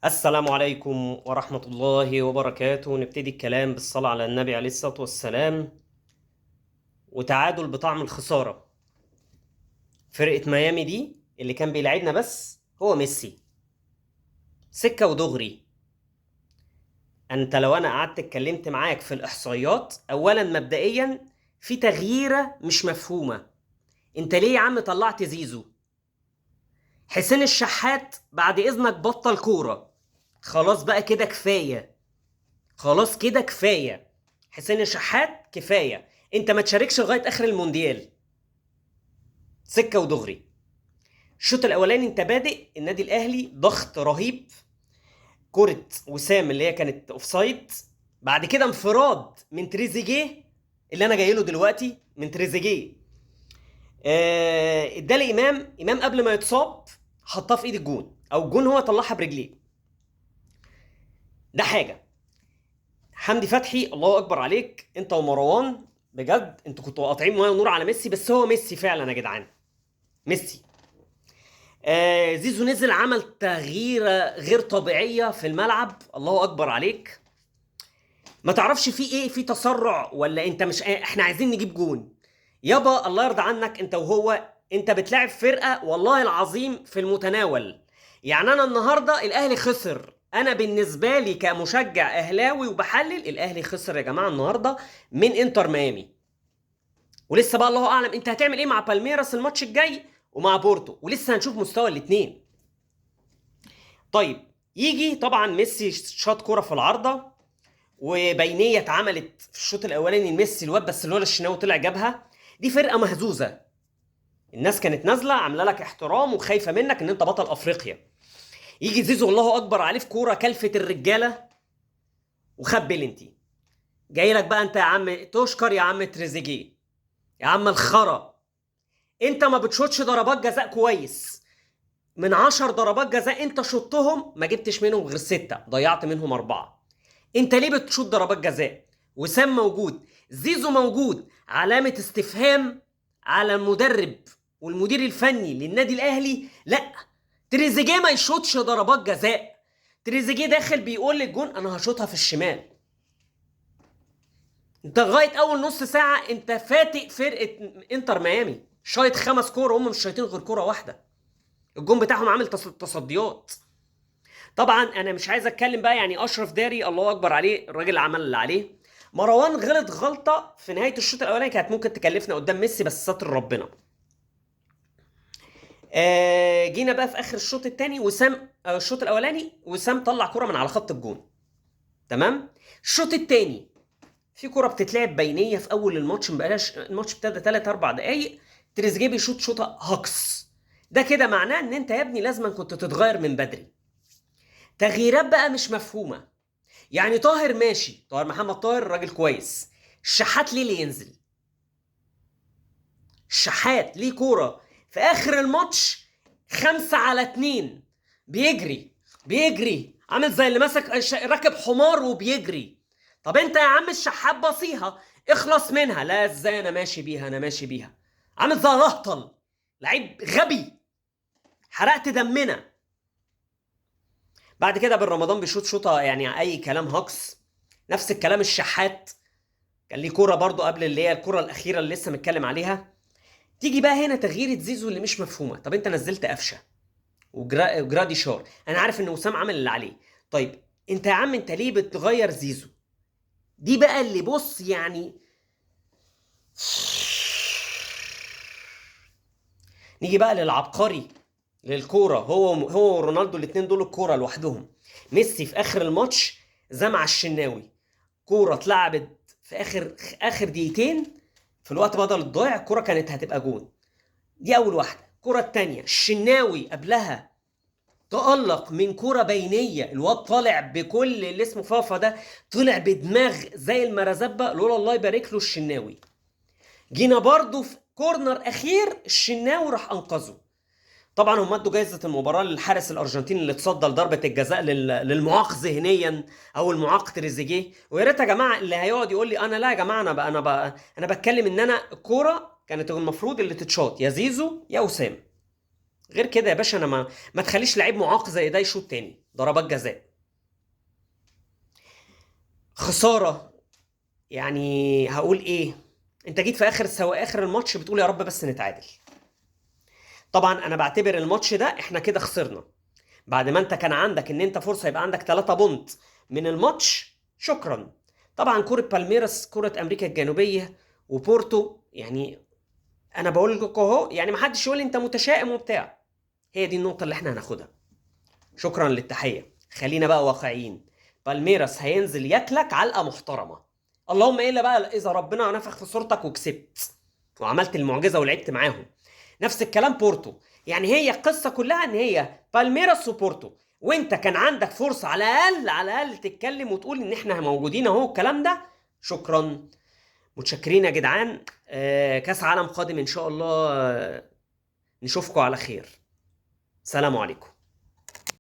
السلام عليكم ورحمة الله وبركاته. نبتدي الكلام بالصلاة على النبي عليه الصلاة والسلام. وتعادل بطعم الخسارة. فرقة ميامي دي اللي كان بيلعبنا بس هو ميسي. سكة ودغري. انت لو انا قعدت اتكلمت معاك في الاحصائيات، اولا مبدئيا في تغييرة مش مفهومة. انت ليه يا عم طلعت زيزو؟ حسين الشحات بعد اذنك بطل كورة. خلاص بقى كده كفاية. خلاص كده كفايه. حسين الشحات كفايه. انت ما تشاركش لغايه اخر المونديال. سكه ودغري. الشوط الاولاني انت بادئ النادي الاهلي ضغط رهيب. كره وسام اللي هي كانت اوفسايد. بعد كده انفراد من تريزيجيه اللي انا جاي له دلوقتي من تريزيجيه. ادالي امام قبل ما يتصاب حطها في ايد الجون، او الجون هو طلعها برجليه. ده حاجه. حمدي فتحي الله اكبر عليك انت ومروان. بجد انتوا كنتوا قاطعين ميه ونور على ميسي، بس هو ميسي فعلا يا جدعان. ميسي. زيزو نزل عمل تغييره غير طبيعيه في الملعب، الله اكبر عليك. ما تعرفش في ايه، في تسرع ولا انت مش احنا عايزين نجيب جون. يابا الله يرضى عنك انت وهو. انت بتلعب فرقه والله العظيم في المتناول. يعني انا النهارده الاهلي خسر. انا بالنسبه لي كمشجع اهلاوي وبحلل الاهلي خسر يا جماعه النهارده من انتر ميامي. ولسه بقى الله اعلم انت هتعمل ايه مع بالميراس الماتش الجاي ومع بورتو، ولسه هنشوف مستوى الاثنين. طيب يجي طبعا ميسي شاط كرة في العارضة، وبينية اتعملت في الشوط الاولاني لميسي الواد، بس الولد الشناوي طلع جابها. دي فرقة مهزوزة. الناس كانت نازلة عاملة لك احترام وخايفة منك ان انت بطل افريقيا. يجي زيزو الله اكبر عليه في كورة كلفت الرجالة وخد بلنتي. جاي لك بقى انت يا عم تشكر يا عم تريزيجيه. يا عم الخرا. انت ما بتشوتش ضربات جزاء كويس. من 10 ضربات جزاء انت شطهم ما جبتش منهم غير 6، ضيعت منهم 4. انت ليه بتشوط ضربات جزاء؟ وسام موجود، زيزو موجود، علامة استفهام على المدرب والمدير الفني للنادي الاهلي. لا، تريزيجيه ما يشوطش ضربات جزاء. تريزيجيه داخل بيقول للجون انا هشوطها في الشمال. انت لغايه اول نص ساعه انت فاتق فرقه انتر ميامي، شايط 5 كور هم مش شايطين غير كوره واحده. الجون بتاعهم عامل تصديات. طبعا انا مش عايز اتكلم بقى، يعني اشرف داري الله اكبر عليه، الراجل عمل اللي عليه. مروان غلط غلطه في نهايه الشوط الاولاني كانت ممكن تكلفنا قدام ميسي، بس ستر ربنا. جينا بقى في اخر الشوط الثاني وسام، الشوط الاولاني وسام طلع كرة من على خط الجون. تمام. الشوط الثاني في كرة بتتلعب بينيه في اول الماتش، مبقاش الماتش ابتدى 3 4 دقايق. تريزيجيه بيشوط شوطه هاكس. ده كده معناه ان انت يا ابني لازم كنت تتغير من بدري. تغييرات بقى مش مفهومه. يعني طاهر ماشي، طاهر محمد طاهر راجل كويس. الشحات ليه اللي ينزل؟ الشحات ليه كوره في اخر الماتش 5-2 بيجري عامل زي اللي ماسك راكب حمار وبيجري. طب انت يا عم الشحات بصيها اخلص منها. لا ازاي انا ماشي بيها، انا ماشي بيها. عامل زي الهطل، لعيب غبي. حرقت دمنا. بعد كده بن رمضان بيشوط شوطه يعني اي كلام هاكس. نفس الكلام الشحات. كان ليه كوره برضو قبل اللي هي الكوره الاخيره اللي لسه متكلم عليها. تيجي بقى هنا تغيير زيزو اللي مش مفهومه. طب انت نزلت قفشه وجرادي شار، انا عارف ان وسام عمل اللي عليه. طيب انت يا عم انت ليه بتغير زيزو؟ دي بقى اللي بص يعني. نيجي بقى للعبقري للكوره، هو ورونالدو الاثنين دول الكوره لوحدهم. ميسي في اخر الماتش زمع الشناوي. كوره اتلعبت في اخر دقيقتين في الوقت بدل الضايع، الكوره كانت هتبقى جون. دي اول واحده. الكوره الثانيه الشناوي قبلها تألق من كوره بينيه، الواد طالع بكل اللي اسمه فافا ده، طلع بدماغ زي المرزبه، لولا الله يبارك له الشناوي. جينا برضو في كورنر اخير الشناوي راح انقذه. طبعا هم ادوا جائزه المباراه للحارس الارجنتيني اللي اتصدى لضربه الجزاء للمعاق ذهنيا او المعاق تريزيجيه. ويا ريت يا جماعه اللي هيقعد يقول لي انا، لا يا جماعه انا بتكلم ان انا الكوره كانت المفروض اللي تتشاط يا زيزو يا وسام. غير كده يا باشا انا ما تخليش لعيب معاق زي ده يشوط تاني. ضربات جزاء. خساره. يعني هقول ايه، انت جيت في اخر الماتش بتقول يا رب بس نتعادل. طبعا انا بعتبر الماتش ده احنا كده خسرنا، بعد ما انت كان عندك ان انت فرصه يبقى عندك 3 بونت من الماتش. شكرا. طبعا كره بالميراس، كره امريكا الجنوبيه وبورتو، يعني انا بقول لكم اهو، يعني ما حدش يقول لي انت متشائم وبتاع. هي دي النقطه اللي احنا هناخدها. شكرا للتحيه. خلينا بقى واقعيين. بالميراس هينزل ياكلك علقه محترمه، اللهم الا بقى اذا ربنا نفخ في صورتك وكسبت وعملت المعجزه ولعبت معاهم. نفس الكلام بورتو. يعني هي القصه كلها ان هي بالميراس وبورتو، وانت كان عندك فرصه على الاقل تتكلم وتقول ان احنا موجودين اهو الكلام ده. شكرا. متشكرين يا جدعان. كاس عالم قادم ان شاء الله. نشوفكم على خير. سلام عليكم.